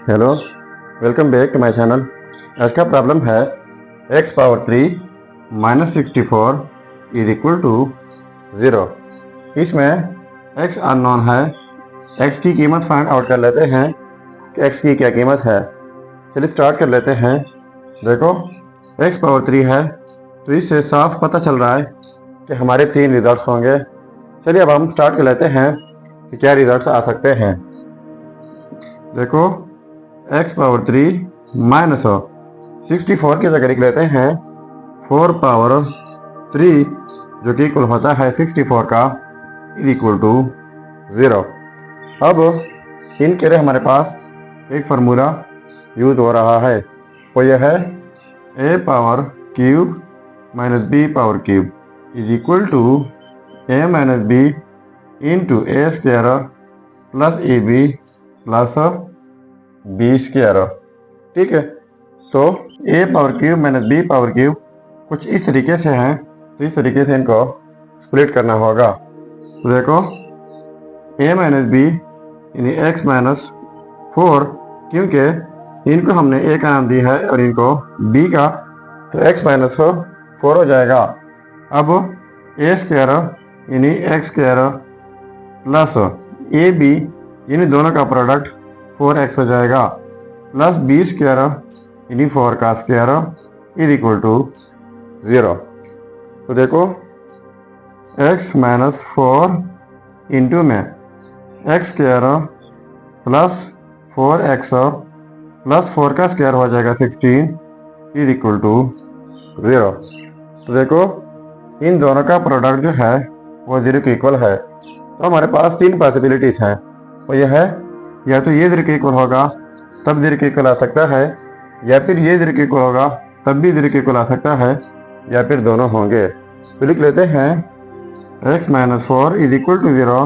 Hello, welcome back to my channel. आज का problem है x power 3 minus 64 is equal to 0। इसमें x unknown है। x की कीमत फाइंड आउट कर लेते हैं कि x की क्या कीमत है। चलिए स्टार्ट कर लेते हैं। देखो x पावर 3 है तो इससे साफ पता चल रहा है कि हमारे 3 रिजल्ट्स होंगे। चलिए अब हम स्टार्ट कर लेते हैं कि क्या रिजल्ट्स आ सकते हैं। देखो x पावर 3 माइनस 64 की जगह लिख लेते हैं 4 पावर 3 जो कि इक्वल होता है 64 का इज इक्वल टू 0। अब इनके लिए हमारे पास एक फार्मूला यूज हो रहा है, वो यह है a power cube minus b power cube is equal to a minus b into a square plus a b plus b square. ठीक है, तो a power cube minus b power cube कुछ इस तरीके से हैं, तो इस तरीके से इनको स्प्लिट करना होगा। तो देखो a माइनस बी यानी x माइनस 4, क्योंकि इनको हमने a का नाम दिया है और इनको b का, तो x माइनस 4 हो जाएगा। अब a स्क्वायर यानी x square plus a b यानी दोनों का प्रोडक्ट 4x हो जाएगा प्लस बी स्क्वायर यानी 4 का स्क्वायर इज इक्वल टू 0। तो देखो x माइनस 4 इंटू में x square plus 4x plus 4 का स्क्वायर हो जाएगा 16 इज इक्वल टू 0। तो देखो इन दोनों का प्रोडक्ट जो है वो 0 के इक्वल है। तो हमारे पास 3 पॉसिबिलिटीज हैं, वो यह है या तो ये 0 के इक्वल होगा तब 0 के इक्वल आ सकता है, या फिर ये 0 के इक्वल होगा तब भी 0 के इक्वल आ सकता है, या फिर दोनों होंगे। तो लिख लेते हैं x minus 4 is equal to 0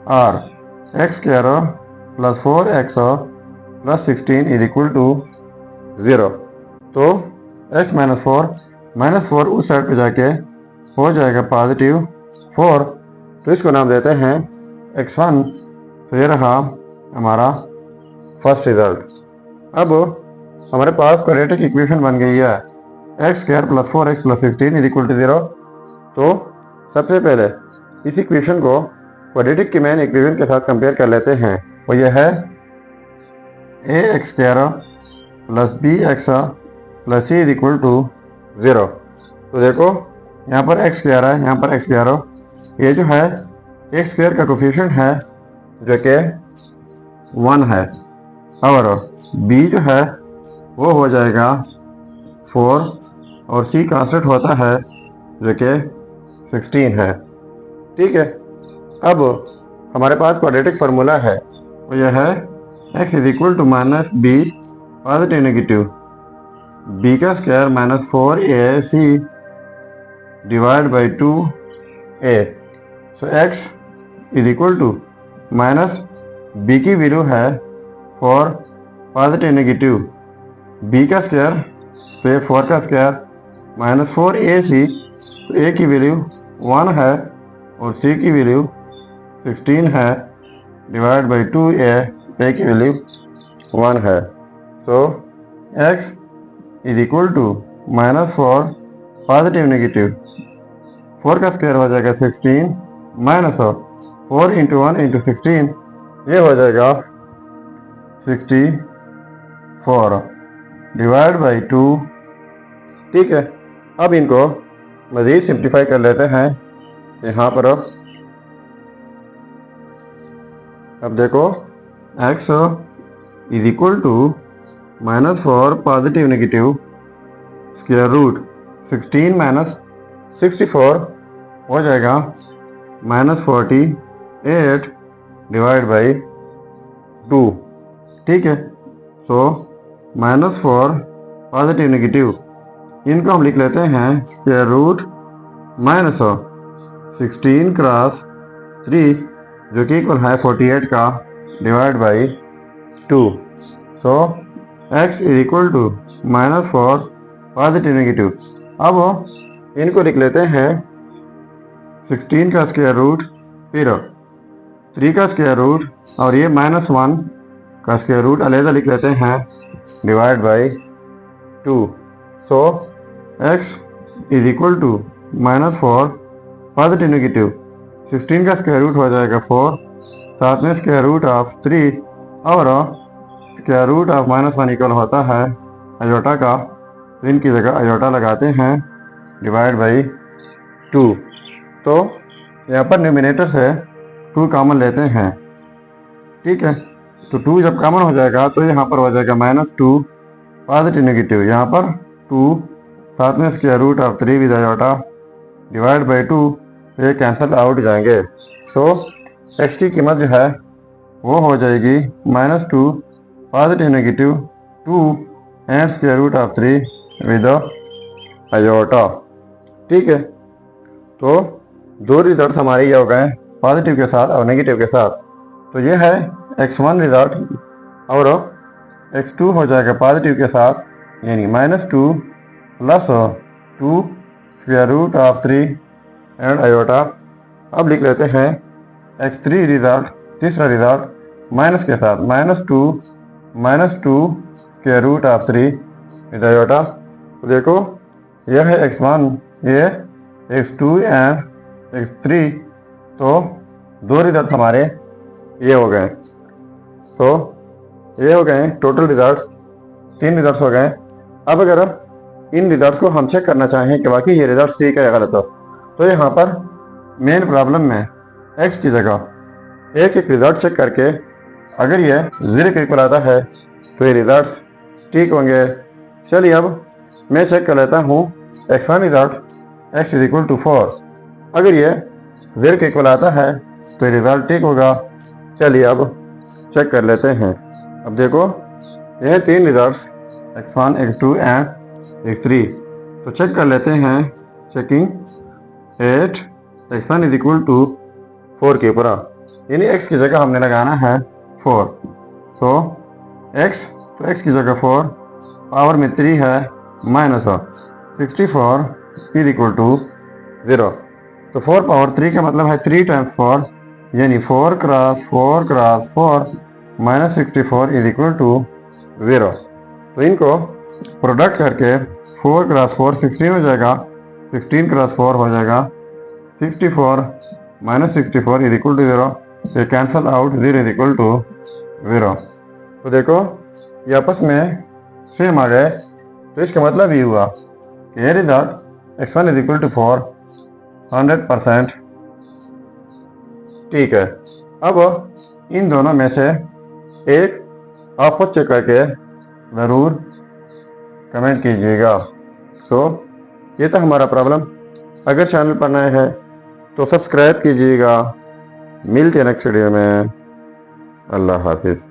और x square plus 4x plus 16 is equal to 0। तो x माइनस 4 उस साइड पे जाके हो जाएगा पॉजिटिव 4, तो इसको नाम देते हैं x1। तो ये रहा हमारा फर्स्ट रिजल्ट। अब हमारे पास क्वाड्रेटिक इक्वेशन बन गई है x square plus 4x plus 16 is equal to 0। तो सबसे पहले इस इक्वेशन को क्वाड्रेटिक की मेन इक्वेशन के साथ कंपेयर कर लेते हैं, वो यह है ax square plus bx plus c is equal to 0। तो देखो यहाँ पर x स्क्वायर है, यहाँ पर x स्क्वायर, ये जो है x स्क्वायर का कोफिशिएंट है जो कि 1 है, और b जो है वो हो जाएगा 4 और c कांस्टेंट होता है जो कि 16 है। ठीक है, अब हमारे पास क्वाड्रेटिक फार्मूला है, वो यह है x is equal to minus b positive negative b का square minus 4ac divide by 2a। So x is equal to minus b की वैल्यू है 4 पॉजिटिव नेगेटिव b का स्क्वायर पे 4 का स्क्वायर माइनस 4ac, तो a की value 1 है और c की वैल्यू 16 है डिवाइड बाई 2a की वैल्यू 1 है। तो x is equal to minus 4 positive negative 4 का स्क्वायर हो जाएगा 16 माइनस 4 इंटू 1 इंटू 16, ये हो जाएगा 64 डिवाइड बाई 2। ठीक है, अब इनको मज़ीद सिंप्लीफाई कर लेते हैं यहाँ पर। अब देखो x is equal to minus 4 positive negative square root 16 minus 64 हो जाएगा माइनस 48 डिवाइड बाई 2। ठीक है, तो माइनस 4 पॉजिटिव नेगेटिव इनको हम लिख लेते हैं स्क्वायर रूट माइनस 16 क्रॉस 3 जो कि इक्वल है 48 का divide by 2। So x is equal to minus 4 positive negative. अब इनको लिख लेते हैं 16 का स्क्वायर रूट फिर 3 का स्क्वायर रूट और ये -1 का स्क्वायर रूट अलहदा लिख लेते हैं, divide by 2। So x is equal to -4 positive negative 16 का स्क्वायर रूट हो जाएगा 4, साथ में स्क्वायर रूट ऑफ 3 और स्क्वायर रूट ऑफ -1 इक्वल होता है अयोटा का, तो इनकी जगह अयोटा लगाते हैं, डिवाइड बाई 2। तो यहाँ पर न्यूमिनेटर से 2 कॉमन लेते हैं, ठीक है। तो 2 जब कॉमन हो जाएगा तो यहाँ पर हो जाएगा -2 पॉजिटिव नेगेटिव, यहाँ पर 2 साथ में square root of 3 with iota, divide by 2। ये कैंसिल आउट जाएंगे। सो x की कीमत जो है वो हो जाएगी -2 positive negative 2 and square root of 3 with iota, ठीक है। तो दो रिजल्ट हमारे ये हो गए पॉजिटिव के साथ और नेगेटिव के साथ। तो ये है x1 रिजल्ट और x2 हो जाएगा पॉजिटिव के साथ, यानी -2 plus 2 square root of 3 and iota. अब लिख लेते हैं x3 रिजल्ट, तीसरा रिजल्ट माइनस के साथ, -2 square root of 3 with iota. तो देखो यह है x1, ये x2 एंड x3। तो दो रिजल्ट हमारे ये हो गए। तो ये हो गए टोटल रिजल्ट, 3 रिजल्ट हो गए। अब अगर इन रिजल्ट को हम चेक करना चाहें कि वाकई ये रिजल्ट ठीक है या गलत हो, तो यहाँ पर मेन प्रॉब्लम में x की जगह एक रिजल्ट चेक करके अगर ये 0 के इक्वल आता है तो ये रिजल्ट ठीक होंगे। चलिए अब मैं चेक कर लेता हूँ x1 result, x is equal to 4। अगर ये 0 के इक्वल आता है तो रिजल्ट ठीक होगा। चलिए अब चेक कर लेते हैं। अब देखो ये 3 results x1, x2 and x3। तो चेक कर लेते हैं, checking 8 x1 is equal to 4 के ऊपर, यानी x की जगह हमने लगाना है 4। तो x की जगह 4, पावर में 3 है -64 इज इक्वल टू 0। तो 4 पावर 3 का मतलब है 3 टाइम्स 4, यानी 4 cross 4 cross 4 -64 is equal to 0। तो इनको प्रोडक्ट करके 4 क्रॉस 4 16 हो जाएगा, 16 क्रॉस 4 हो जाएगा 64 -64 इज इक्वल टू 0। ये cancel out, 0 is equal to 0। तो देखो ये आपस में सेम आ गए। तो इसका मतलब ये हुआ कि ये result x1 is equal to 4 100% ठीक है। अब इन दोनों में से एक आप खुद चेक करके ज़रूर कमेंट कीजिएगा। तो ये था हमारा प्रॉब्लम। अगर चैनल पर नए हैं तो सब्सक्राइब कीजिएगा। मिलते हैं नेक्स्ट वीडियो में। अल्लाह हाफिज़।